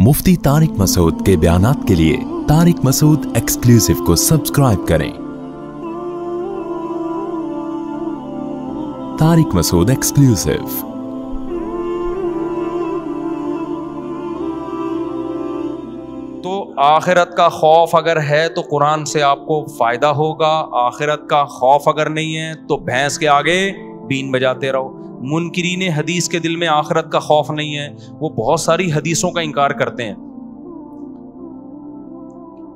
मुफ्ती तारिक मसूद के बयानात के लिए तारिक मसूद एक्सक्लूसिव को सब्सक्राइब करें। तारिक मसूद एक्सक्लूसिव। तो आखिरत का खौफ अगर है तो कुरान से आपको फ़ायदा होगा, आखिरत का खौफ अगर नहीं है तो भैंस के आगे बीन बजाते रहो। मुनकिरीन हदीस के दिल में आखिरत का खौफ नहीं है, वो बहुत सारी हदीसों का इनकार करते हैं,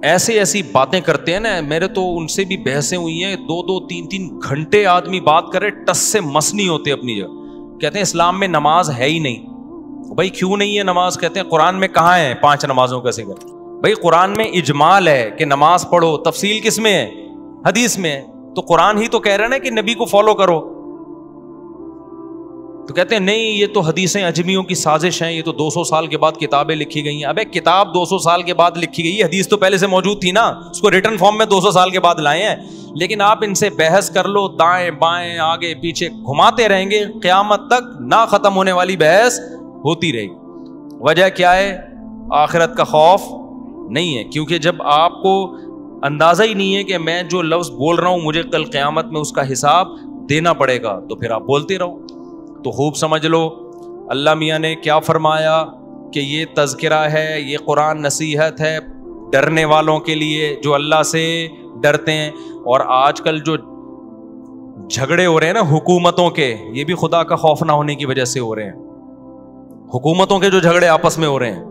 ऐसी ऐसी बातें करते हैं ना। मेरे तो उनसे भी बहसें हुई हैं, 2-2, 3-3 घंटे आदमी बात करे, टस से मस नहीं होते अपनी जगह। कहते हैं इस्लाम में नमाज है ही नहीं। भाई क्यों नहीं है नमाज? कहते हैं कुरान में कहाँ है 5 नमाजों का जिक्र? भाई कुरान में इजमाल है कि नमाज पढ़ो, तफसील किस में है? हदीस में है। तो कुरान ही तो कह रहा है ना कि नबी को फॉलो करो। तो कहते हैं नहीं, ये तो हदीसें अजमियों की साजिश हैं, ये तो 200 साल के बाद किताबें लिखी गई हैं। अबे किताब 200 साल के बाद लिखी गई, हदीस तो पहले से मौजूद थी ना, उसको रिटर्न फॉर्म में 200 साल के बाद लाए हैं। लेकिन आप इनसे बहस कर लो, दाएं बाएं आगे पीछे घुमाते रहेंगे, क़यामत तक ना खत्म होने वाली बहस होती रहेगी। वजह क्या है? आखिरत का खौफ नहीं है। क्योंकि जब आपको अंदाजा ही नहीं है कि मैं जो लफ्ज़ बोल रहा हूं मुझे कल क़यामत में उसका हिसाब देना पड़ेगा, तो फिर आप बोलते रहो। तो खूब समझ लो अल्लाह मियाँ ने क्या फरमाया कि ये तज़किरा है, ये कुरान नसीहत है डरने वालों के लिए जो अल्लाह से डरते हैं। और आजकल जो झगड़े हो रहे हैं ना हुकूमतों के, ये भी खुदा का खौफ ना होने की वजह से हो रहे हैं। हुकूमतों के जो झगड़े आपस में हो रहे हैं,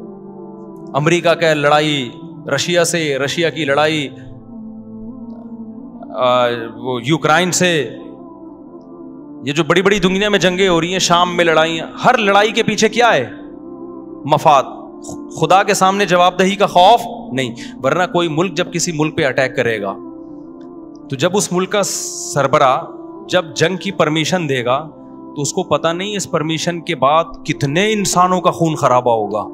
अमेरिका का लड़ाई रशिया से, रशिया की लड़ाई वो यूक्रेन से, ये जो बड़ी बड़ी दुनिया में जंगें हो रही हैं, शाम में लड़ाइयां, हर लड़ाई के पीछे क्या है? मफाद। खुदा के सामने जवाबदही का खौफ नहीं। वरना कोई मुल्क जब किसी मुल्क पे अटैक करेगा तो जब उस मुल्क का सरबरा जब जंग की परमिशन देगा तो उसको पता नहीं इस परमिशन के बाद कितने इंसानों का खून खराबा होगा,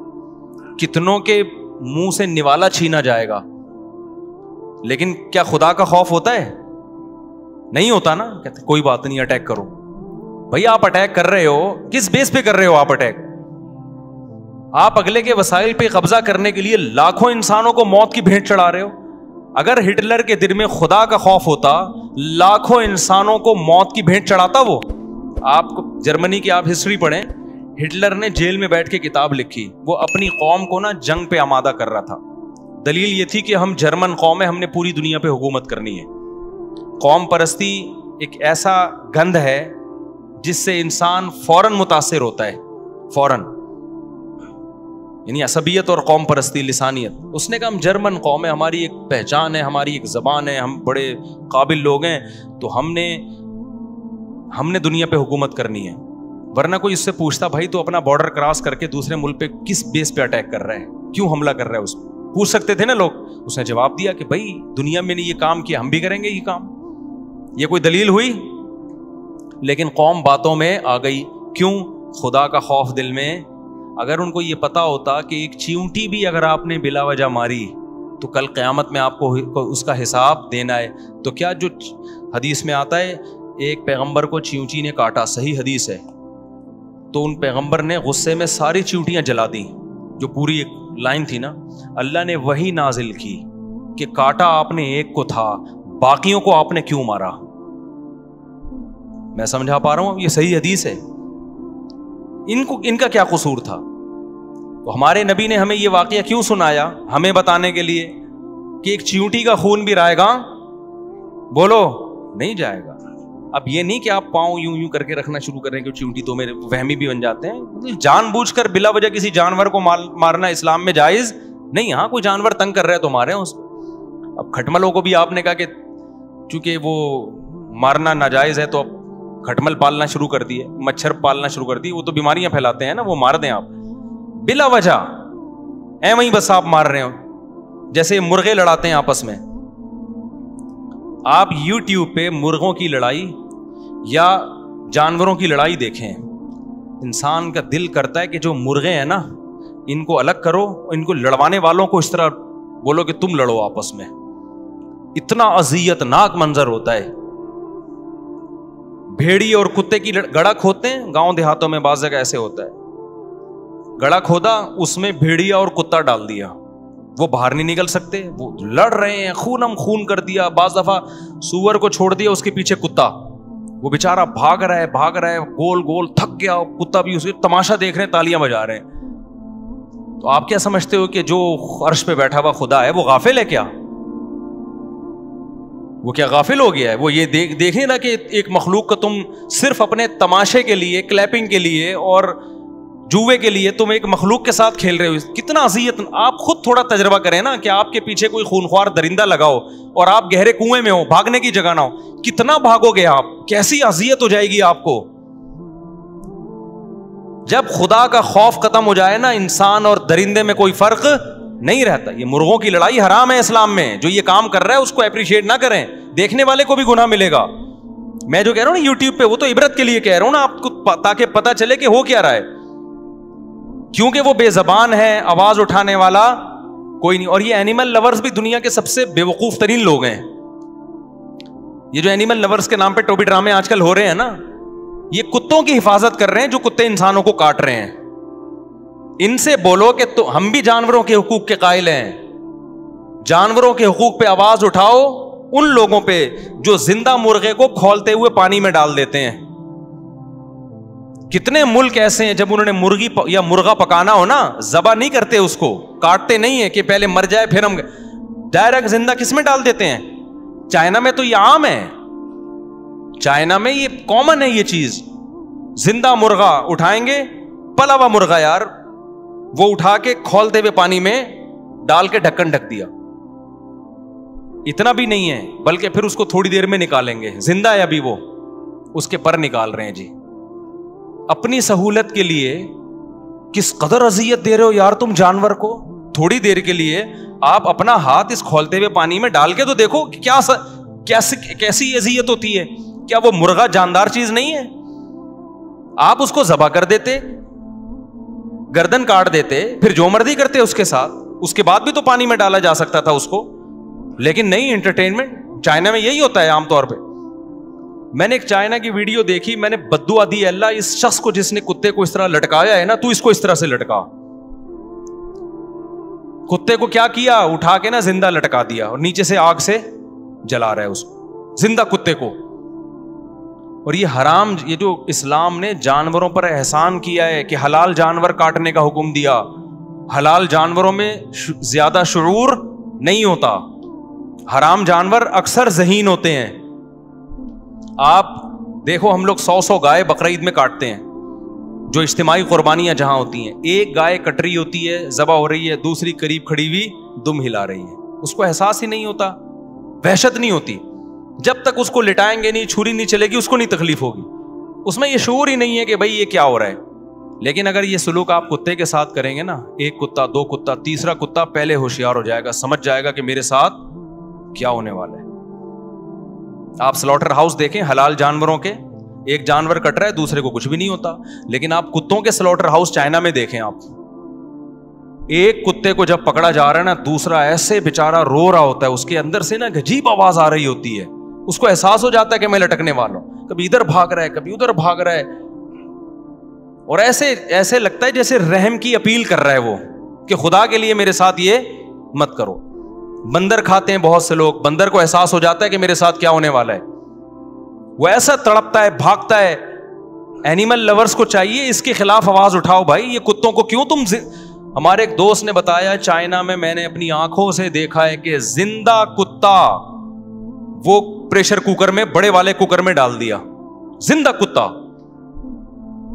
कितनों के मुंह से निवाला छीना जाएगा। लेकिन क्या खुदा का खौफ होता है? नहीं होता ना। कहते कोई बात नहीं, अटैक करो। भैया आप अटैक कर रहे हो, किस बेस पे कर रहे हो आप अटैक? आप अगले के वसाइल पे कब्जा करने के लिए लाखों इंसानों को मौत की भेंट चढ़ा रहे हो। अगर हिटलर के दिल में खुदा का खौफ होता, लाखों इंसानों को मौत की भेंट चढ़ाता वो। आप जर्मनी की आप हिस्ट्री पढ़ें, हिटलर ने जेल में बैठ के किताब लिखी, वो अपनी कौम को ना जंग पे आमादा कर रहा था। दलील ये थी कि हम जर्मन कौम है, हमने पूरी दुनिया पे हुकूमत करनी है। कौम परस्ती एक ऐसा गंध है जिससे इंसान फौरन मुतासिर होता है, फौरन, यानी असबियत और कौम परस्ती, लिसानियत। उसने कहा हम जर्मन कौम है, हमारी एक पहचान है, हमारी एक ज़बान है, हम बड़े काबिल लोग हैं, तो हमने दुनिया पे हुकूमत करनी है। वरना कोई इससे पूछता भाई तो अपना बॉर्डर क्रॉस करके दूसरे मुल्क पे किस बेस पे अटैक कर रहा है, क्यों हमला कर रहा है, उस पूछ सकते थे ना लोग। उसने जवाब दिया कि भाई दुनिया में ने ये काम किया, हम भी करेंगे ये काम। ये कोई दलील हुई? लेकिन कौम बातों में आ गई। क्यों? खुदा का खौफ दिल में। अगर उनको ये पता होता कि एक चींटी भी अगर आपने बिला वजह मारी तो कल क़यामत में आपको उसका हिसाब देना है, तो क्या जो हदीस में आता है एक पैगंबर को चींटी ने काटा, सही हदीस है, तो उन पैगंबर ने गुस्से में सारी चींटियां जला दी, जो पूरी एक लाइन थी ना। अल्लाह ने वही नाजिल की कि काटा आपने एक को था, बाकियों को आपने क्यों मारा? मैं समझा पा रहा हूं? ये सही हदीस है। इनका क्या कसूर था? तो हमारे नबी ने हमें ये वाकया क्यों सुनाया? हमें बताने के लिए कि एक चींटी का खून भी रायगा बोलो नहीं जाएगा। अब ये नहीं कि आप पाँव यूं यूं करके रखना शुरू करें कि चींटी तो मेरे वहमी भी बन जाते हैं। मतलब जानबूझकर बिला वजह किसी जानवर को मारना इस्लाम में जायज नहीं। हाँ, कोई जानवर तंग कर रहा है तो मारे उसको। अब खटमलों को भी आपने कहा कि चूंकि वो मारना नाजायज है तो अब खटमल पालना शुरू कर दिए, मच्छर पालना शुरू कर दिए, वो तो बीमारियां फैलाते हैं ना, वो मार दें आप बिला वजह। वहीं बस आप मार रहे हो, जैसे मुर्गे लड़ाते हैं आपस में। आप YouTube पे मुर्गों की लड़ाई या जानवरों की लड़ाई देखें, इंसान का दिल करता है कि जो मुर्गे हैं ना, इनको अलग करो, इनको लड़वाने वालों को इस तरह बोलो कि तुम लड़ो आपस में। इतना अजियतनाक मंजर होता है। भेड़ी और कुत्ते की गड़क होते हैं, गांव देहातों में बाज़ जगह ऐसे होता है। गड़ा खोदा, उसमें भेड़िया और कुत्ता डाल दिया, वो बाहर नहीं निकल सकते, वो लड़ रहे हैं, खूनम खून कर दिया। बाज दफा सूअर को छोड़ दिया, उसके पीछे कुत्ता, वो बेचारा भाग रहा है गोल गोल, थक गया, कुत्ता भी उसके तमाशा देख रहे हैं, तालियां बजा रहे हैं। तो आप क्या समझते हो कि जो अर्श पे बैठा हुआ खुदा है वो गाफिल है क्या? वो क्या गाफिल हो गया है? वो ये देखे ना कि एक मखलूक का तुम सिर्फ अपने तमाशे के लिए, क्लैपिंग के लिए और जुए के लिए तुम एक मखलूक के साथ खेल रहे हो। कितना अज़ियत। आप खुद थोड़ा तजर्बा करें ना कि आपके पीछे कोई खूनख्वार दरिंदा लगाओ और आप गहरे कुएं में हो, भागने की जगह ना हो, कितना भागोगे आप? कैसी अज़ियत हो जाएगी आपको। जब खुदा का खौफ खत्म हो जाए ना, इंसान और दरिंदे में कोई फर्क नहीं रहता। ये मुर्गों की लड़ाई हराम है इस्लाम में। जो ये काम कर रहा है उसको अप्रिशिएट ना करें, देखने वाले को भी गुनाह मिलेगा। मैं जो कह रहा हूं ना यूट्यूब पे, वो तो इबरत के लिए कह रहा हूं ना आपको, ताकि पता चले कि हो क्या रहा है। क्योंकि वो बेजबान है, आवाज उठाने वाला कोई नहीं। और ये एनिमल लवर्स भी दुनिया के सबसे बेवकूफ तरीन लोग हैं। ये जो एनिमल लवर्स के नाम पे टोपी ड्रामे आजकल हो रहे हैं ना, ये कुत्तों की हिफाजत कर रहे हैं जो कुत्ते इंसानों को काट रहे हैं। इनसे बोलो कि तो हम भी जानवरों के हुकूक के कायल हैं। जानवरों के हुकूक पे आवाज उठाओ उन लोगों पे जो जिंदा मुर्गे को खौलते हुए पानी में डाल देते हैं। कितने मुल्क ऐसे हैं जब उन्होंने मुर्गी या मुर्गा पकाना हो ना, ज़बा नहीं करते, उसको काटते नहीं है कि पहले मर जाए फिर हम, डायरेक्ट जिंदा किस में डाल देते हैं। चाइना में तो ये आम है, चाइना में ये कॉमन है ये चीज। जिंदा मुर्गा उठाएंगे, पला हुआ मुर्गा यार, वो उठा के खौलते हुए पानी में डाल के ढक्कन ढक दिया। इतना भी नहीं है, बल्कि फिर उसको थोड़ी देर में निकालेंगे, जिंदा है अभी वो, उसके पर निकाल रहे हैं जी। अपनी सहूलत के लिए किस कदर अजियत दे रहे हो यार तुम जानवर को। थोड़ी देर के लिए आप अपना हाथ इस खौलते हुए पानी में डाल के तो देखो क्या कैसी अजियत होती है। क्या वो मुर्गा जानदार चीज नहीं है? आप उसको ज़बा कर देते, गर्दन काट देते, फिर जो मर्जी करते उसके साथ, उसके बाद भी तो पानी में डाला जा सकता था उसको, लेकिन नहीं। एंटरटेनमेंट चाइना में यही होता है आमतौर पे। मैंने एक चाइना की वीडियो देखी, मैंने बद्दुआ दी, अल्लाह इस शख्स को जिसने कुत्ते को इस तरह लटकाया है ना, तू इसको इस तरह से लटका। कुत्ते को क्या किया, उठा के ना जिंदा लटका दिया और नीचे से आग से जला रहा है उसको, जिंदा कुत्ते को। और ये हराम, ये जो इस्लाम ने जानवरों पर एहसान किया है कि हलाल जानवर काटने का हुक्म दिया। हलाल जानवरों में ज्यादा शुऊर नहीं होता, हराम जानवर अक्सर ज़हीन होते हैं। आप देखो, हम लोग 100 गाय बकरीद में काटते हैं, जो इज्तिमाई कुर्बानियां जहां होती हैं। एक गाय कट रही होती है, ज़बा हो रही है, दूसरी करीब खड़ी हुई दुम हिला रही है, उसको एहसास ही नहीं होता, वहशत नहीं होती। जब तक उसको लिटाएंगे नहीं, छुरी नहीं चलेगी, उसको नहीं तकलीफ होगी, उसमें ये शऊर ही नहीं है कि भाई ये क्या हो रहा है। लेकिन अगर ये सलूक आप कुत्ते के साथ करेंगे ना, एक कुत्ता, दो कुत्ता, तीसरा कुत्ता पहले होशियार हो जाएगा, समझ जाएगा कि मेरे साथ क्या होने वाला है। आप स्लॉटर हाउस देखें हलाल जानवरों के, एक जानवर कट रहा है, दूसरे को कुछ भी नहीं होता। लेकिन आप कुत्तों के स्लॉटर हाउस चाइना में देखें, आप एक कुत्ते को जब पकड़ा जा रहा है ना, दूसरा ऐसे बेचारा रो रहा होता है, उसके अंदर से ना अजीब आवाज आ रही होती है, उसको एहसास हो जाता है कि मैं लटकने वाला हूं। कभी इधर भाग रहा है, कभी उधर भाग रहा है, और ऐसे ऐसे लगता है जैसे रहम की अपील कर रहा है वो, कि खुदा के लिए मेरे साथ ये मत करो। बंदर खाते हैं बहुत से लोग, बंदर को एहसास हो जाता है कि मेरे साथ क्या होने वाला है, वो ऐसा तड़पता है, भागता है। एनिमल लवर्स को चाहिए इसके खिलाफ आवाज उठाओ भाई, ये कुत्तों को क्यों तुम। हमारे एक दोस्त ने बताया, चाइना में मैंने अपनी आंखों से देखा है कि जिंदा कुत्ता वो प्रेशर कुकर में, बड़े वाले कुकर में डाल दिया, जिंदा कुत्ता,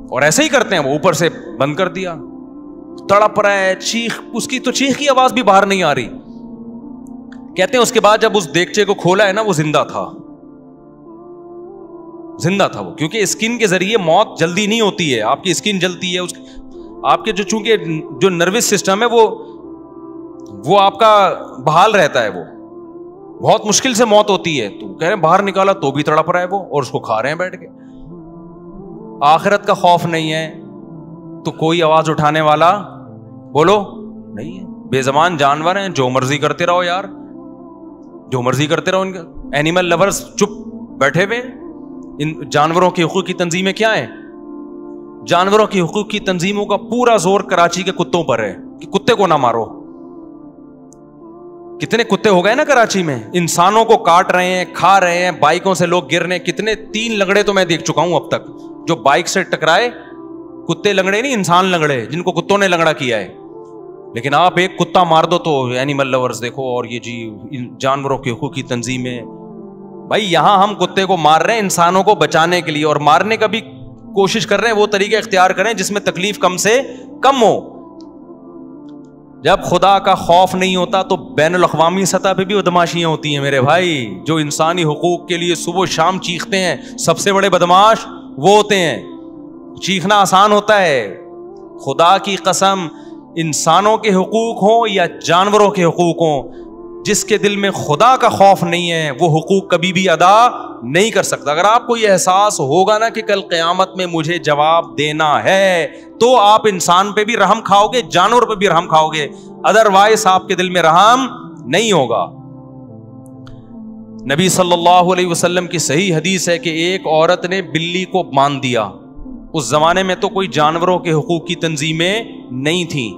और ऐसे ही करते हैं वो, ऊपर से बंद कर दिया, तड़प रहा है, चीख, उसकी तो चीख की आवाज भी बाहर नहीं आ रही। कहते हैं उसके बाद जब उस देगचे को खोला है ना, वो जिंदा था, जिंदा था वो। क्योंकि स्किन के जरिए मौत जल्दी नहीं होती है, आपकी स्किन जलती है, आपके जो चूंकि जो नर्वस सिस्टम है वो आपका बहाल रहता है, वो बहुत मुश्किल से मौत होती है। तो कह रहे हैं बाहर निकाला तो भी तड़प रहा है वो, और उसको खा रहे हैं बैठ के। आखिरत का खौफ नहीं है तो कोई आवाज उठाने वाला बोलो नहीं है। बेजबान जानवर हैं, जो मर्जी करते रहो यार, जो मर्जी करते रहो। इनका एनिमल लवर्स चुप बैठे हुए। इन जानवरों के हुकूक की तंजीमें क्या है? जानवरों के हुकूक की तंजीमों का पूरा जोर कराची के कुत्तों पर है कि कुत्ते को ना मारो। कितने कुत्ते हो गए ना कराची में, इंसानों को काट रहे हैं, खा रहे हैं, बाइकों से लोग गिर रहे हैं। कितने 3 लंगड़े तो मैं देख चुका हूं अब तक, जो बाइक से टकराए। कुत्ते लंगड़े नहीं, इंसान लंगड़े, जिनको कुत्तों ने लंगड़ा किया है। लेकिन आप एक कुत्ता मार दो तो एनिमल लवर्स देखो, और ये जी जानवरों के हुकूक की तंजीमें। भाई यहां हम कुत्ते को मार रहे हैं इंसानों को बचाने के लिए, और मारने का भी कोशिश कर रहे हैं वो तरीके इख्तियार करें जिसमें तकलीफ कम से कम हो। जब खुदा का खौफ नहीं होता तो बैनुल अक़वामी सतह पे भी बदमाशियां होती हैं मेरे भाई। जो इंसानी हुकूक के लिए सुबह शाम चीखते हैं, सबसे बड़े बदमाश वो होते हैं। चीखना आसान होता है, खुदा की कसम, इंसानों के हुकूक हो या जानवरों के हुकूक हो, जिसके दिल में खुदा का खौफ नहीं है वो हुकूक कभी भी अदा नहीं कर सकता। अगर आपको यह एहसास होगा ना कि कल क़यामत में मुझे जवाब देना है, तो आप इंसान पे भी रहम खाओगे, जानवर पे भी रहम खाओगे, अदरवाइज आपके दिल में रहम नहीं होगा। नबी सल्लल्लाहु अलैहि वसल्लम की सही हदीस है कि एक औरत ने बिल्ली को बांध दिया। उस जमाने में तो कोई जानवरों के हुकूक की तंजीमें नहीं थी।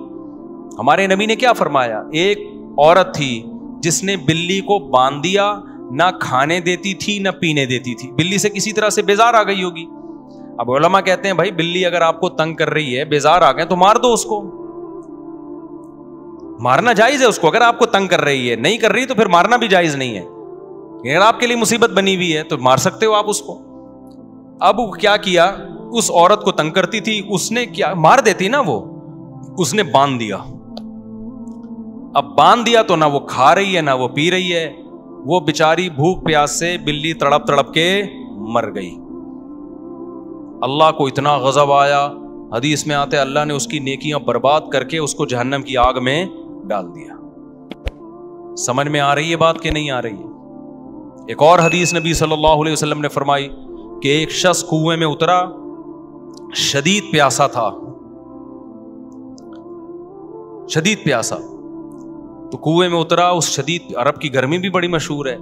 हमारे नबी ने क्या फरमाया, एक औरत थी जिसने बिल्ली को बांध दिया, ना खाने देती थी ना पीने देती थी। बिल्ली से किसी तरह से बेजार आ गई होगी। अब उलमा कहते हैं भाई बिल्ली अगर आपको तंग कर रही है, बेजार आ गए, तो मार दो उसको। मारना जायज है उसको, अगर आपको तंग कर रही है। नहीं कर रही तो फिर मारना भी जायज नहीं है। अगर आपके लिए मुसीबत बनी हुई है तो मार सकते हो आप उसको। अब क्या किया, उस औरत को तंग करती थी, उसने क्या, मार देती ना वो, उसने बांध दिया। अब बांध दिया तो ना वो खा रही है ना वो पी रही है, वो बेचारी भूख प्यास से बिल्ली तड़प तड़प के मर गई। अल्लाह को इतना गजब आया, हदीस में आते अल्लाह ने उसकी नेकियां बर्बाद करके उसको जहन्नम की आग में डाल दिया। समझ में आ रही है बात कि नहीं आ रही है? एक और हदीस नबी सल्लल्लाहु अलैहि वसल्लम ने फरमाई कि एक शख्स कुएं में उतरा, शदीद प्यासा था, शदीद प्यासा। तो कुएं में उतरा, उस शदीद, अरब की गर्मी भी बड़ी मशहूर है।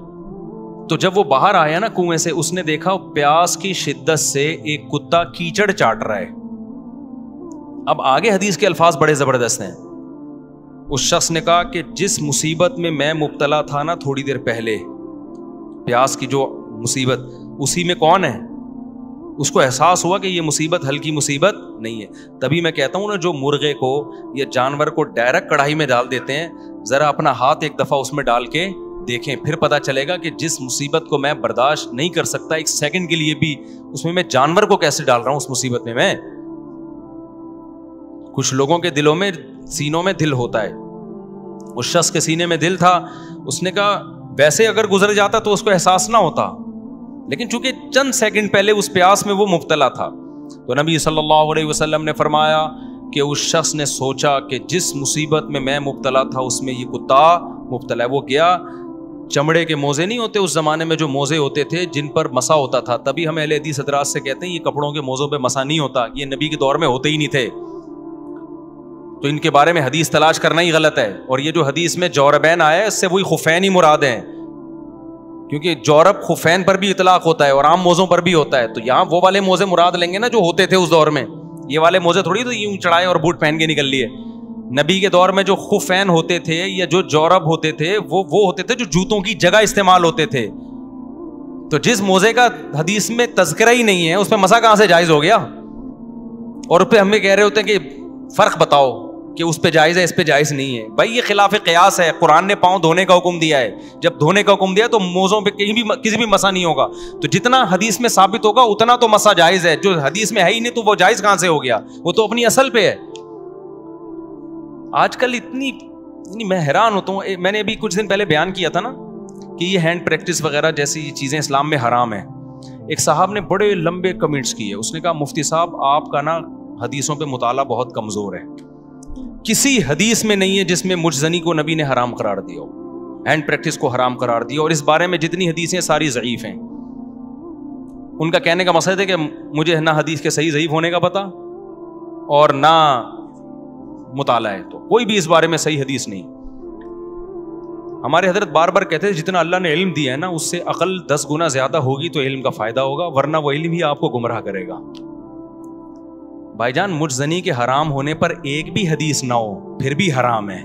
तो जब वो बाहर आया ना कुएं से, उसने देखा प्यास की शिद्दत से एक कुत्ता कीचड़ चाट रहा है। अब आगे हदीस के अल्फाज बड़े जबरदस्त हैं। उस शख्स ने कहा कि जिस मुसीबत में मैं मुब्तला था ना थोड़ी देर पहले, प्यास की जो मुसीबत, उसी में कौन है? उसको एहसास हुआ कि ये मुसीबत हल्की मुसीबत नहीं है। तभी मैं कहता हूं ना, जो मुर्गे को या जानवर को डायरेक्ट कढ़ाई में डाल देते हैं, जरा अपना हाथ एक दफा उसमें डाल के देखें, फिर पता चलेगा कि जिस मुसीबत को मैं बर्दाश्त नहीं कर सकता एक सेकंड के लिए भी, उसमें मैं जानवर को कैसे डाल रहा हूं उस मुसीबत में मैं। कुछ लोगों के दिलों में, सीनों में दिल होता है। उस शख्स के सीने में दिल था। उसने कहा वैसे अगर गुजर जाता तो उसको एहसास ना होता, लेकिन चूंकि चंद सेकंड पहले उस प्यास में वो मुब्तला था। तो नबी सल्लल्लाहु अलैहि वसल्लम ने फरमाया कि उस शख्स ने सोचा कि जिस मुसीबत में मैं मुब्तला था उसमें ये कुत्ता मुब्तला है। वो गया, चमड़े के मोजे नहीं होते उस जमाने में, जो मोजे होते थे जिन पर मसा होता था, तभी हम अहले हदीस हज़रात से कहते हैं ये कपड़ों के मोजों पे मसा नहीं होता, ये नबी के दौर में होते ही नहीं थे। तो इनके बारे में हदीस तलाश करना ही गलत है। और ये जो हदीस में जौरबैन आया है, इससे वही खुफैन ही मुराद है, क्योंकि जौरब खुफैन पर भी इतलाक होता है और आम मोजों पर भी होता है। तो यहाँ वो वाले मोजे मुराद लेंगे ना जो होते थे उस दौर में। ये वाले मोजे थोड़ी तो यूं चढ़ाए और बूट पहन के निकल लिए। नबी के दौर में जो खुफैन होते थे या जो जौरब होते थे, वो होते थे जो जूतों की जगह इस्तेमाल होते थे। तो जिस मोजे का हदीस में तज़किरा ही नहीं है, उसमें मसा कहां से जायज हो गया? और उस पर हमें कह रहे होते हैं कि फर्क बताओ कि उस पे जायज है, इस पे जायज नहीं है। भाई ये खिलाफ क़यास है। कुरान ने पाँव धोने का हुक्म दिया है, जब धोने का हुक्म दिया तो मोजों पे कहीं भी किसी भी मसा नहीं होगा। तो जितना हदीस में साबित होगा उतना तो मसा जायज है, जो हदीस में है ही नहीं तो वो जायज कहां से हो गया? वो तो अपनी असल पे है। आजकल इतनी मैं हैरान होता हूँ। मैंने अभी कुछ दिन पहले बयान किया था ना कि ये हैंड प्रैक्टिस वगैरह जैसी चीजें इस्लाम में हराम है। एक साहब ने बड़े लंबे कमेंट्स किए। उसने कहा मुफ्ती साहब आपका ना हदीसों पे मुताला बहुत कमजोर है, किसी हदीस में नहीं है जिसमें मुजजनी को नबी ने हराम करार दिया हो, हैंड प्रैक्टिस को हराम करार दिया, और इस बारे में जितनी हदीसें सारी ज़ईफ हैं। उनका कहने का मकसद है कि मुझे ना हदीस के सही ज़ईफ होने का पता और ना मुताला है, तो कोई भी इस बारे में सही हदीस नहीं। हमारे हजरत बार बार कहते हैं जितना अल्लाह ने इल्म दिया है ना, उससे अकल 10 गुना ज्यादा होगी तो इल्म का फायदा होगा, वरना वो इल्म ही आपको गुमराह करेगा। بھائی جان مجھ زنی کے حرام ہونے پر ایک بھی حدیث نہ ہو پھر بھی حرام ہے.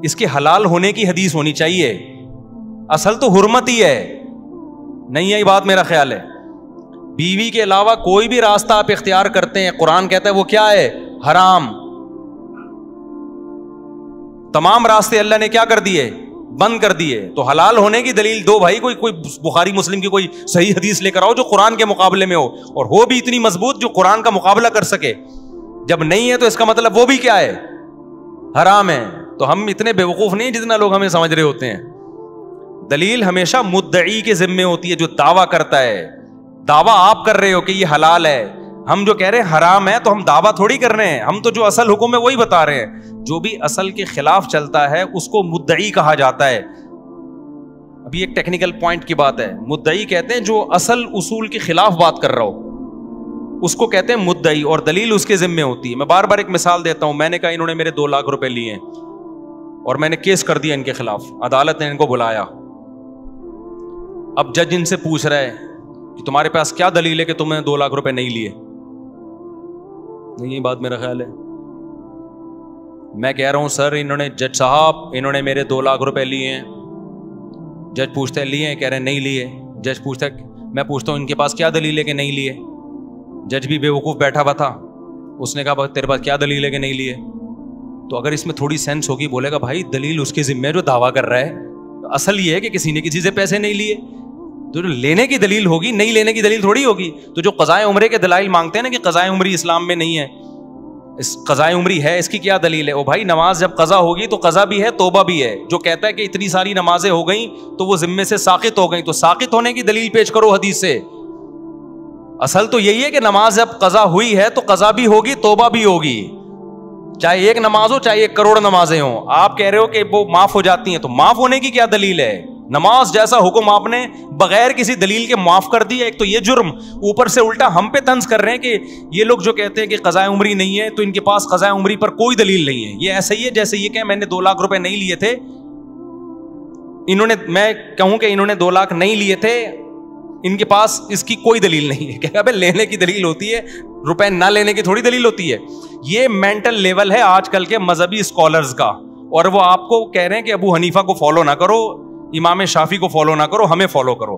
اس کے حلال ہونے کی حدیث ہونی چاہیے. اصل تو حرمت ہی ہے. نہیں ہے یہ بات میرا خیال ہے. بیوی کے علاوہ کوئی بھی راستہ آپ اختیار کرتے ہیں قرآن کہتا ہے وہ کیا ہے؟ حرام. تمام راستے اللہ نے کیا کر دیے؟ بند کر دیے. تو حلال ہونے کی دلیل دو بھائی. کوئی بخاری مسلم کی کوئی صحیح حدیث لے کر آؤ جو قرآن کے مقابلے میں ہو, اور ہو بھی اتنی مضبوط جو قرآن کا مقابلہ کر سکے. جب نہیں ہے تو اس کا مطلب وہ بھی کیا ہے؟ حرام ہے. تو ہم اتنے بیوقوف نہیں جتنا لوگ ہمیں سمجھ رہے ہوتے ہیں. دلیل ہمیشہ مدعی کے ذمے ہوتی ہے جو دعویٰ کرتا ہے. دعویٰ آپ کر رہے ہو کہ یہ حلال ہے, ہم جو کہہ رہے ہیں حرام ہے تو ہم دعویٰ تھوڑی کر رہے ہیں, ہم تو جو اصل حکم ہے وہی بتا رہے ہیں. جو بھی اصل کے خلاف چلتا ہے اس کو مدعی کہا جاتا ہے. ابھی ایک ٹیکنیکل پوائنٹ کی بات ہے. مدعی کہتے ہیں جو اصل اصول کے خلاف بات کر رہا ہو اس کو کہتے ہیں مدعی, اور دلیل اس کے ذمے ہوتی ہے. میں بار بار ایک مثال دیتا ہوں. میں نے کہا انہوں نے میرے 2 لاکھ روپے لیے ہیں اور میں نے کیس کر دیا ان کے خلاف. عدالت نے ان کو بلایا. اب جج ان سے پوچھ رہا ہے کہ تمہارے پاس کیا دلیل ہے کہ تم نے 2 لاکھ روپے نہیں لیے؟ یہ بات میرا خیال ہے. میں کہہ رہا ہوں سر انہوں نے, جج صاحب انہوں نے میرے 2 لاکھ روپے لیے ہیں. جج پوچھتے ہیں لیے ہیں؟ کہہ رہے ہیں نہیں لیے. جج پوچھتا ہے, میں پوچھتا ہوں ان کے پاس کیا دلیل ہے کہ نہیں لیے؟ جج بھی بیوقوف بیٹھا ہوا تھا, اس نے کہا تیرے پاس کیا دلیل ہے کہ نہیں لیے؟ تو اگر اس میں تھوڑی سینس ہوگی بولے گا بھائی دلیل اس کے ذمہ جو دعویٰ کر رہا ہے. اصل یہ ہے کہ کسی نے کسی سے پیسے نہیں لیے, تو جو لینے کی دلیل ہوگی, نہیں لینے کی دلیل تھوڑی ہوگی. تو جو قضائے عمرے کے دلائل مانگتے ہیں نا کہ قضائے عمری اسلام میں نہیں ہے, اس قضائے عمری ہے, اس کی کیا دلیل ہے؟ او بھائی نماز جب قضا ہوگی تو قضا بھی ہے توبہ بھی ہے. جو کہتا ہے کہ اتنی ساری نمازیں ہو گئیں تو وہ ذمے سے ساقط ہو گئیں, تو ساقط ہونے کی دلیل پیش کرو حدیث سے. اصل تو یہی ہے کہ نماز جب قضا ہوئی ہے تو قضا بھی ہوگی توبہ بھی ہوگی, چاہے 1 نماز ہو چاہے 1 کروڑ نمازیں ہوں. آپ کہہ رہے ہو کہ وہ معاف ہو جاتی ہیں, تو معاف ہونے کی کیا دلیل ہے؟ نماز جیسا حکم آپ نے بغیر کسی دلیل کے معاف کر دیا. ایک تو یہ جرم, اوپر سے الٹا ہم پہ طنز کر رہے ہیں کہ یہ لوگ جو کہتے ہیں کہ قضائے عمری نہیں ہے تو ان کے پاس قضائے عمری پر کوئی دلیل نہیں ہے. یہ ایسا ہی ہے جیسے یہ کہ میں نے 2 لاکھ روپے نہیں لیے تھے, انہوں نے, میں کہوں کہ انہوں نے 2 لاکھ نہیں لیے تھے, ان کے پاس اس کی کوئی دلیل نہیں ہے. کہ ابے لینے کی دلیل ہوتی ہے, روپے نہ لینے کی تھوڑی دلیل ہوتی ہے. یہ مینٹل لیول ہے آج کل کے مذہبی اسکالرز کا, اور وہ آپ کو کہہ رہے ہیں کہ ابو حنیفہ کو فالو نہ کرو, امام شافعی کو فالو نہ کرو, ہمیں فالو کرو,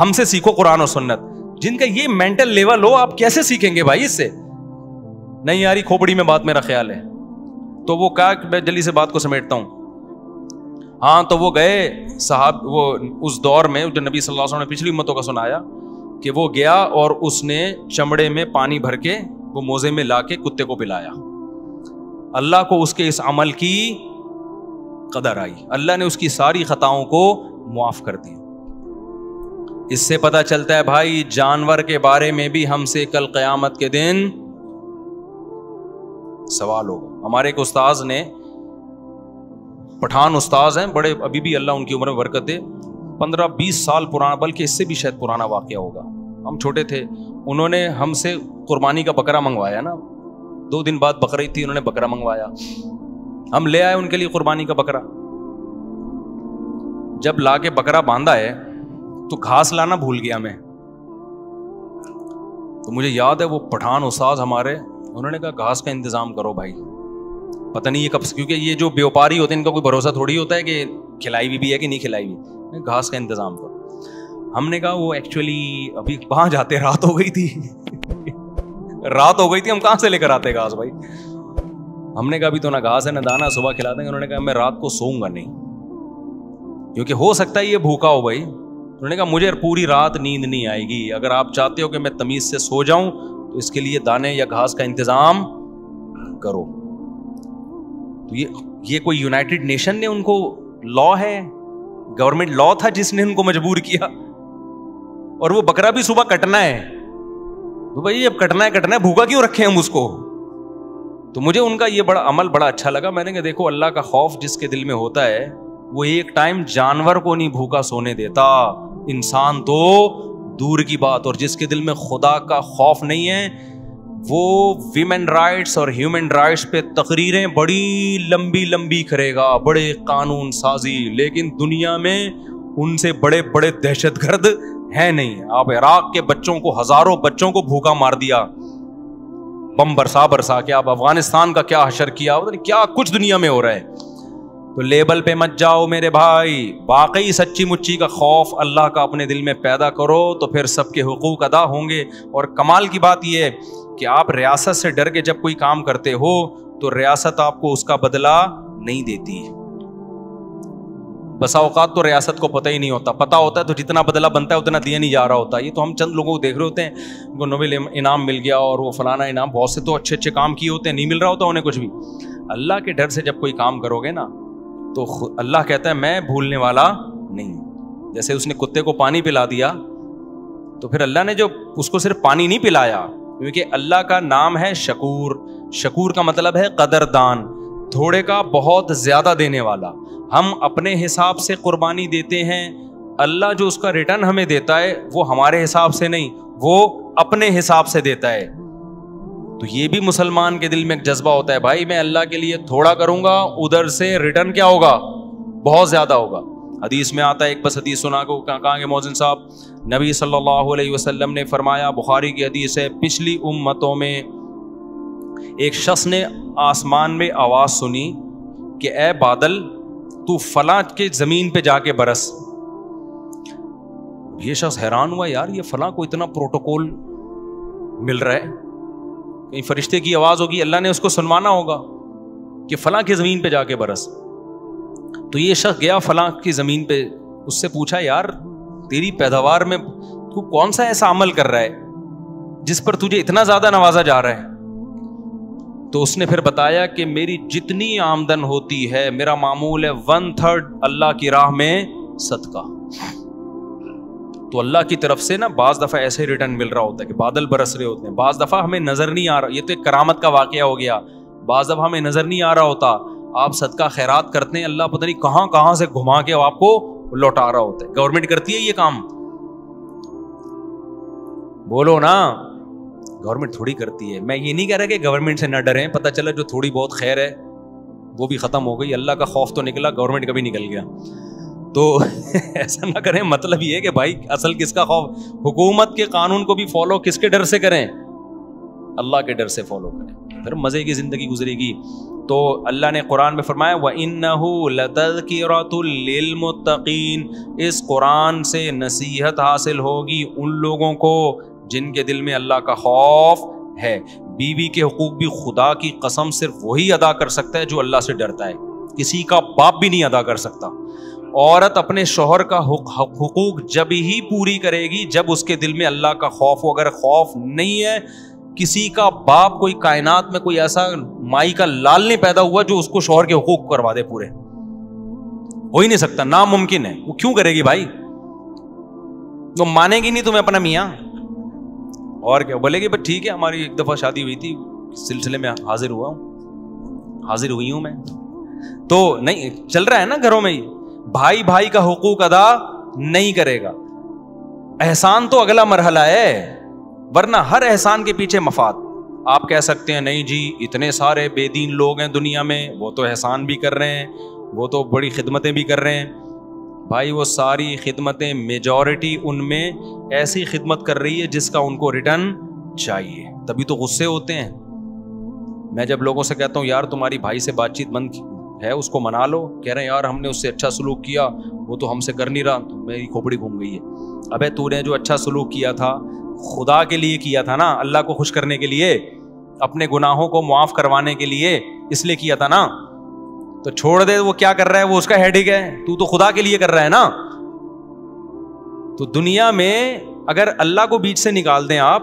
ہم سے سیکھو قرآن و سنت. جن کا یہ مینٹل لیول ہو آپ کیسے سیکھیں گے بھائی اس سے؟ نہیں یاری کھوپڑی میں بات میرا خیال ہے. تو وہ کہا کہ میں جلدی سے بات کو سمیٹتا ہوں. ہاں تو وہ گئے صاحب, وہ اس دور میں جو نبی صلی اللہ علیہ وسلم نے پچھلی امتوں کا سنایا کہ وہ گیا اور اس نے چمڑے میں پانی بھر کے وہ موزے میں لا کے کتے کو پلایا. اللہ کو اس کے اس عمل کی قدر آئی, اللہ نے اس کی ساری خطاؤں کو معاف کر دیا. اس سے پتہ چلتا ہے بھائی جانور کے بارے میں بھی ہم سے کل قیامت کے دن سوال ہوگا. ہمارے ایک استاذ نے, پٹھان استاذ ہیں بڑے, ابھی بھی اللہ ان کی عمر میں برکت دے, 15-20 سال پرانا, بلکہ اس سے بھی شاید پرانا واقعہ ہوگا, ہم چھوٹے تھے, انہوں نے ہم سے قربانی کا بکرا منگوایا نا, 2 دن بعد بقرعید تھی, انہوں نے بکرا منگوایا, ہم لے آئے ان کے لیے قربانی کا بکرا. جب لا کے بکرا باندھا ہے تو گھاس لانا بھول گیا میں. تو مجھے یاد ہے وہ پٹھان استاذ ہمارے, انہوں نے کہا گھاس کا انتظام کرو بھائی, پتہ نہیں یہ کب, کیونکہ یہ جو بیوپاری ہوتے ہیں ان کا کوئی بھروسہ تھوڑی ہوتا ہے کہ کھلائی ہوئی بھی ہے کہ نہیں کھلائی ہوئی, گھاس کا انتظام کرو. ہم نے کہا وہ ایکچولی ابھی وہاں جاتے رات ہو گئی تھی, رات ہو گئی تھی, ہم کہاں سے لے کر آتے گھاس بھائی. ہم نے کہا ابھی تو نہ گھاس ہے نہ دانا, صبح کھلا دیں گے. انہوں نے کہا میں رات کو سوؤں گا نہیں, کیونکہ ہو سکتا ہے یہ بھوکا ہو بھائی. انہوں نے کہا مجھے پوری رات نیند نہیں آئے گی, اگر آپ چاہتے ہو کہ میں تمیز سے سو جاؤں تو اس کے لیے دانے یا گھاس کا انتظام کرو. تو یہ کوئی یونائٹڈ نیشن نے ان کو لا ہے, گورنمنٹ لا تھا جس نے ان کو مجبور کیا, اور وہ بکرا بھی صبح کٹنا ہے. تو بھائی اب کٹنا ہے, بھوکا کیوں رکھے ہم اس کو. تو مجھے ان کا یہ بڑا عمل بڑا اچھا لگا. میں نے کہا دیکھو اللہ کا خوف جس کے دل میں ہوتا ہے وہ ایک ٹائم جانور کو نہیں بھوکا سونے دیتا, انسان تو دور کی بات. اور جس کے دل میں خدا کا خوف نہیں ہے وہ ویمن رائٹس اور ہیومن رائٹس پہ تقریریں بڑی لمبی لمبی کرے گا, بڑے قانون سازی, لیکن دنیا میں ان سے بڑے بڑے دہشت گرد ہیں نہیں. آپ عراق کے بچوں کو, ہزاروں بچوں کو بھوکا مار دیا, بم برسا کے اب افغانستان کا کیا حشر کیا, کیا کچھ دنیا میں ہو رہا ہے. تو لیبل پہ مت جاؤ میرے بھائی, واقعی سچی مچی کا خوف اللہ کا اپنے دل میں پیدا کرو تو پھر سب کے حقوق ادا ہوں گے. اور کمال کی بات یہ ہے کہ آپ ریاست سے ڈر کے جب کوئی کام کرتے ہو تو ریاست آپ کو اس کا بدلہ نہیں دیتی. بسا اوقات تو ریاست کو پتہ ہی نہیں ہوتا, پتہ ہوتا ہے تو جتنا بدلہ بنتا ہے اتنا دیا نہیں جا رہا ہوتا. یہ تو ہم چند لوگوں کو دیکھ رہے ہوتے ہیں, ان کو نوبل انعام مل گیا اور وہ فلانا انعام, بہت سے تو اچھے کام کیے ہوتے ہیں, نہیں مل رہا ہوتا انہیں کچھ بھی. اللہ کے ڈر سے جب کوئی کام کرو گے نا تو اللہ کہتا ہے میں بھولنے والا نہیں. جیسے اس نے کتے کو پانی پلا دیا تو پھر اللہ نے جو اس کو صرف پانی نہیں پلایا, کیونکہ اللہ کا نام ہے شکور. شکور کا مطلب ہے قدردان, تھوڑے کا بہت زیادہ دینے والا. ہم اپنے حساب سے قربانی دیتے ہیں, اللہ جو اس کا ریٹرن ہمیں دیتا ہے وہ ہمارے حساب سے نہیں, وہ اپنے حساب سے دیتا ہے. تو یہ بھی مسلمان کے دل میں ایک جذبہ ہوتا ہے, بھائی میں اللہ کے لیے تھوڑا کروں گا, ادھر سے ریٹرن کیا ہوگا, بہت زیادہ ہوگا. حدیث میں آتا ہے, ایک بس حدیث سنا کو کہاں گے مؤذن صاحب, نبی صلی اللہ علیہ وسلم نے فرمایا, بخاری کی حدیث ہے, پچھلی امتوں میں ایک شخص نے آسمان میں آواز سنی کہ اے بادل تو فلاں کے زمین پہ جا کے برس. یہ شخص حیران ہوا, یار یہ فلاں کو اتنا پروٹوکول مل رہا ہے, کہیں فرشتے کی آواز ہوگی, اللہ نے اس کو سنوانا ہوگا کہ فلاں کی زمین پہ جا کے برس. تو یہ شخص گیا فلاں کی زمین پہ, اس سے پوچھا یار تیری پیداوار میں تو کون سا ایسا عمل کر رہا ہے جس پر تجھے اتنا زیادہ نوازا جا رہا ہے؟ تو اس نے پھر بتایا کہ میری جتنی آمدن ہوتی ہے میرا معمول ہے 1/3 اللہ کی راہ میں صدقہ. تو اللہ کی طرف سے نا بعض دفعہ ایسے ریٹرن مل رہا ہوتا ہے کہ بادل برس رہے ہوتے ہیں, بعض دفعہ ہمیں نظر نہیں آ رہا, یہ تو ایک کرامت کا واقعہ ہو گیا, بعض دفعہ ہمیں نظر نہیں آ رہا ہوتا, آپ صدقہ خیرات کرتے ہیں, اللہ پتہ نہیں کہاں کہاں سے گھما کے آپ کو لوٹا رہا ہوتا ہے. گورنمنٹ کرتی ہے یہ کام؟ بولو نا, گورنمنٹ تھوڑی کرتی ہے. میں یہ نہیں کہہ رہا کہ گورنمنٹ سے نہ ڈریں, پتہ چلا جو تھوڑی بہت خیر ہے وہ بھی ختم ہو گئی, اللہ کا خوف تو نکلا, گورنمنٹ کا بھی نکل گیا. تو ایسا نہ کریں. مطلب یہ ہے کہ بھائی اصل کس کا خوف, حکومت کے قانون کو بھی فالو کس کے ڈر سے کریں, اللہ کے ڈر سے فالو کریں, پھر مزے کی زندگی گزرے گی. تو اللہ نے قرآن میں فرمایا وَإِنَّهُ لَتَذْكِرَةٌ لِّلْمُتَّقِينَ, اس قرآن سے نصیحت حاصل ہوگی ان لوگوں کو جن کے دل میں اللہ کا خوف ہے. بیوی کے حقوق بھی خدا کی قسم صرف وہی ادا کر سکتا ہے جو اللہ سے ڈرتا ہے, کسی کا باپ بھی نہیں ادا کر سکتا. عورت اپنے شوہر کا حقوق جب ہی پوری کرے گی جب اس کے دل میں اللہ کا خوف ہو. اگر خوف نہیں ہے, کسی کا باپ, کوئی کائنات میں کوئی ایسا مائی کا لال نہیں پیدا ہوا جو اس کو شوہر کے حقوق کروا دے پورے, ہو ہی نہیں سکتا, ناممکن ہے. وہ کیوں کرے گی بھائی, وہ مانے گی نہیں تمہیں اپنا میاں, اور کیا بولے گی بس ٹھیک ہے ہماری ایک دفعہ شادی ہوئی تھی, سلسلے میں حاضر ہوئی ہوں میں. تو نہیں چل رہا ہے نا گھروں میں, بھائی بھائی کا حقوق ادا نہیں کرے گا. احسان تو اگلا مرحلہ ہے, ورنہ ہر احسان کے پیچھے مفاد. آپ کہہ سکتے ہیں نہیں جی اتنے سارے بے دین لوگ ہیں دنیا میں, وہ تو احسان بھی کر رہے ہیں, وہ تو بڑی خدمتیں بھی کر رہے ہیں. بھائی وہ ساری خدمتیں, میجورٹی ان میں ایسی خدمت کر رہی ہے جس کا ان کو ریٹرن چاہیے, تبھی تو غصے ہوتے ہیں. میں جب لوگوں سے کہتا ہوں یار تمہاری بھائی سے بات چیت بند ہے, اس کو منا لو, کہہ رہے ہیں یار ہم نے اس سے اچھا سلوک کیا, وہ تو ہم سے کر نہیں رہا, تو میری کھوپڑی گھوم گئی ہے. ابے تو نے جو اچھا سلوک کیا تھا خدا کے لیے کیا تھا نا, اللہ کو خوش کرنے کے لیے, اپنے گناہوں کو معاف کروانے کے لیے, اس لیے کیا تھا نا. تو چھوڑ دے, وہ کیا کر رہا ہے وہ اس کا ہیڈک ہے, تو خدا کے لیے کر رہا ہے نا. تو دنیا میں اگر اللہ کو بیچ سے نکال دیں آپ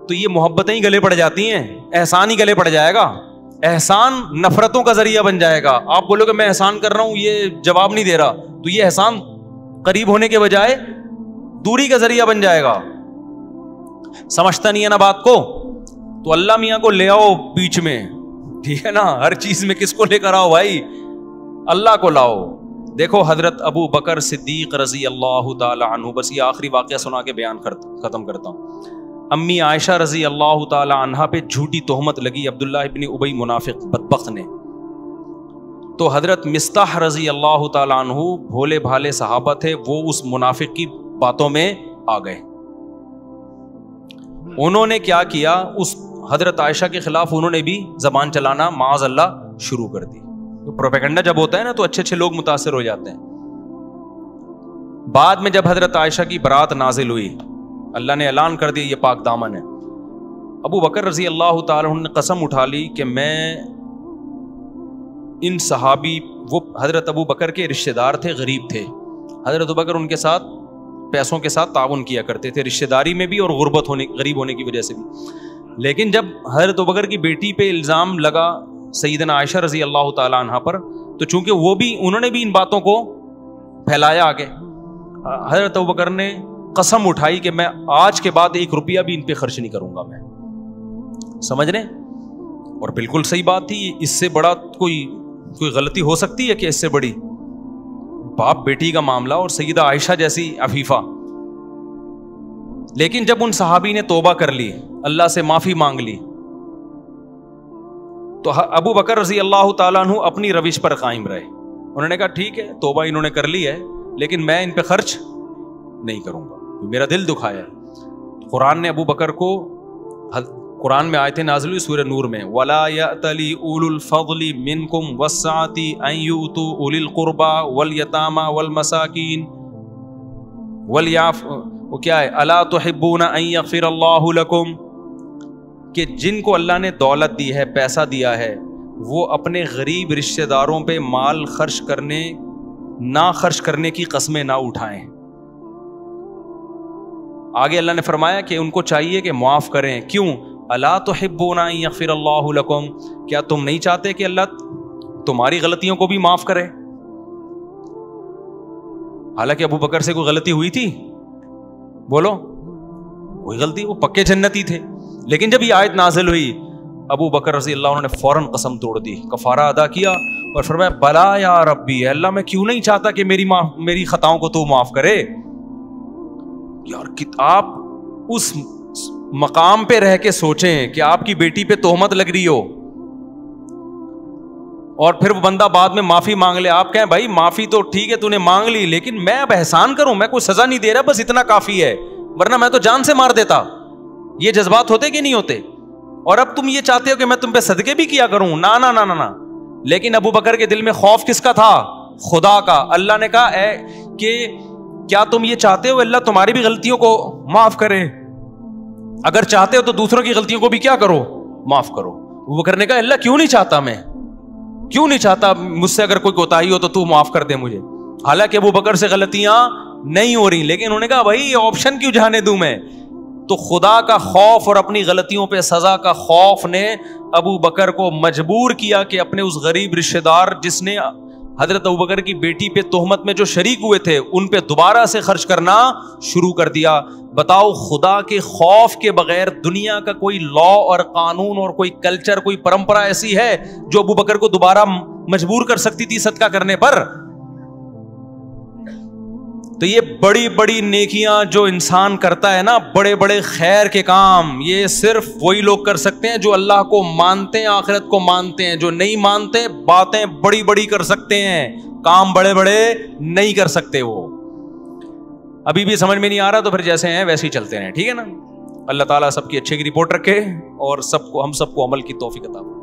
تو یہ محبتیں ہی گلے پڑ جاتی ہیں, احسان ہی گلے پڑ جائے گا, احسان نفرتوں کا ذریعہ بن جائے گا. آپ بولو کہ میں احسان کر رہا ہوں, یہ جواب نہیں دے رہا, تو یہ احسان قریب ہونے کے بجائے دوری کا ذریعہ بن جائے گا. سمجھتا نہیں ہے نا بات کو, تو اللہ میاں کو لے آؤ بیچ میں, ٹھیک ہے نا, ہر چیز میں کس کو لے کر آؤ بھائی, اللہ کو لاؤ. دیکھو حضرت ابو بکر صدیق رضی اللہ تعالی عنہ, بس یہ آخری واقعہ سنا کے بیان ختم کرتا ہوں. امی عائشہ رضی اللہ تعالی عنہا پہ جھوٹی تہمت لگی عبداللہ ابن ابی منافق بدبخت نے. تو حضرت مستح رضی اللہ تعالی عنہ بھولے بھالے صحابہ تھے, وہ اس منافق کی باتوں میں آ گئے. انہوں نے کیا کیا, اس حضرت عائشہ کے خلاف انہوں نے بھی زبان چلانا معاذ اللہ شروع کر دی. پروپیگنڈا جب ہوتا ہے نا تو اچھے اچھے لوگ متاثر ہو جاتے ہیں. بعد میں جب حضرت عائشہ کی برات نازل ہوئی, اللہ نے اعلان کر دیا یہ پاک دامن ہے, ابو بکر رضی اللہ تعالیٰ عنہ نے قسم اٹھا لی کہ میں ان صحابی, وہ حضرت ابو بکر کے رشتہ دار تھے, غریب تھے, حضرت ابو بکر ان کے ساتھ پیسوں کے ساتھ تعاون کیا کرتے تھے, رشتہ داری میں بھی اور غربت ہونے, غریب ہونے کی وجہ سے بھی. لیکن جب حضرت ابو بکر کی بیٹی پہ الزام لگا سیدنا عائشہ رضی اللہ تعالیٰ عنہ پر, تو چونکہ وہ بھی, انہوں نے بھی ان باتوں کو پھیلایا آگے, حضرت ابو بکر نے قسم اٹھائی کہ میں آج کے بعد 1 روپیہ بھی ان پہ خرچ نہیں کروں گا. میں سمجھ رہے, اور بالکل صحیح بات تھی. اس سے بڑا کوئی غلطی ہو سکتی ہے کہ اس سے بڑی؟ باپ بیٹی کا معاملہ اور سیدہ عائشہ جیسی عفیفہ. لیکن جب ان صحابی نے توبہ کر لی, اللہ سے معافی مانگ لی, تو ابو بکر رضی اللہ تعالیٰ عنہ اپنی روش پر قائم رہے. انہوں نے کہا ٹھیک ہے توبہ انہوں نے کر لی ہے, لیکن میں ان پہ خرچ نہیں کروں گا, میرا دل دکھایا ہے. قرآن نے ابو بکر کو, قرآن میں آیتیں نازل ہوئی سورہ نور میں, وَلَا يَأْتَلِ أُولُو الْفَضْلِ مِنْكُمْ وَالسَّعَةِ أَنْ يُؤْتُوا أُولِي الْقُرْبَى وَالْيَتَامَى وَالْمَسَاكِينَ وہ کیا ہے, أَلَا تُحِبُّونَ أَنْ يَغْفِرَ اللَّهُ لَكُمْ, کہ جن کو اللہ نے دولت دی ہے, پیسہ دیا ہے, وہ اپنے غریب رشتہ داروں پہ مال خرچ کرنے, نہ خرچ کرنے کی قسمیں نہ اٹھائیں. آگے اللہ نے فرمایا کہ ان کو چاہیے کہ معاف کریں. کیوں؟ الا تحبون ان یغفر اللہ لکم, کیا تم نہیں چاہتے کہ اللہ تمہاری غلطیوں کو بھی معاف کرے؟ حالانکہ ابو بکر سے کوئی غلطی ہوئی تھی؟ بولو, کوئی غلطی, وہ پکے جنتی تھے. لیکن جب یہ آیت نازل ہوئی, ابو بکر رضی اللہ عنہ نے فوراً قسم توڑ دی, کفارہ ادا کیا اور فرمایا بلا یا ربی, اللہ میں کیوں نہیں چاہتا کہ میری خطاؤں کو تو معاف کرے. یار آپ اس مقام پہ رہ کے سوچیں کہ آپ کی بیٹی پہ تہمت لگ رہی ہو اور پھر وہ بندہ بعد میں معافی مانگ لے. آپ کہیں بھائی معافی تو ٹھیک ہے تو نے مانگ لی, لیکن میں اب احسان کروں, میں کوئی سزا نہیں دے رہا, بس اتنا کافی ہے, ورنہ میں تو جان سے مار دیتا. یہ جذبات ہوتے کہ نہیں ہوتے؟ اور اب تم یہ چاہتے ہو کہ میں تم پہ صدقے بھی کیا کروں؟ نا نا نا نا نا. لیکن ابو بکر کے دل میں خوف کس کا تھا؟ خدا کا. اللہ نے کہا اے کہ کیا تم یہ چاہتے ہو اللہ تمہاری بھی غلطیوں کو معاف کرے؟ اگر چاہتے ہو تو دوسروں کی غلطیوں کو بھی کیا کرو, معاف کرو. ابو بکر نے کہا اللہ کیوں نہیں چاہتا, میں کیوں نہیں چاہتا, مجھ سے اگر کوئی کوتاہی ہو تو معاف کر دے مجھے. حالانکہ ابو بکر سے غلطیاں نہیں ہو رہی, لیکن انہوں نے کہا بھائی یہ آپشن کیوں جانے دوں میں. تو خدا کا خوف اور اپنی غلطیوں پہ سزا کا خوف نے ابو بکر کو مجبور کیا کہ اپنے اس غریب رشتہ دار جس نے حضرت ابو بکر کی بیٹی پہ تہمت میں جو شریک ہوئے تھے ان پہ دوبارہ سے خرچ کرنا شروع کر دیا. بتاؤ خدا کے خوف کے بغیر دنیا کا کوئی لا اور قانون اور کوئی کلچر, کوئی پرمپرا ایسی ہے جو ابو بکر کو دوبارہ مجبور کر سکتی تھی صدقہ کرنے پر؟ تو یہ بڑی بڑی نیکیاں جو انسان کرتا ہے نا, بڑے بڑے خیر کے کام, یہ صرف وہی لوگ کر سکتے ہیں جو اللہ کو مانتے ہیں, آخرت کو مانتے ہیں. جو نہیں مانتے باتیں بڑی بڑی کر سکتے ہیں, کام بڑے بڑے نہیں کر سکتے. وہ ابھی بھی سمجھ میں نہیں آ رہا تو پھر جیسے ہیں ویسے ہی چلتے رہیں, ٹھیک ہے نا. اللہ تعالیٰ سب کی اچھے کی رپورٹ رکھے اور ہم سب کو عمل کی توفیق عطا فرمائے.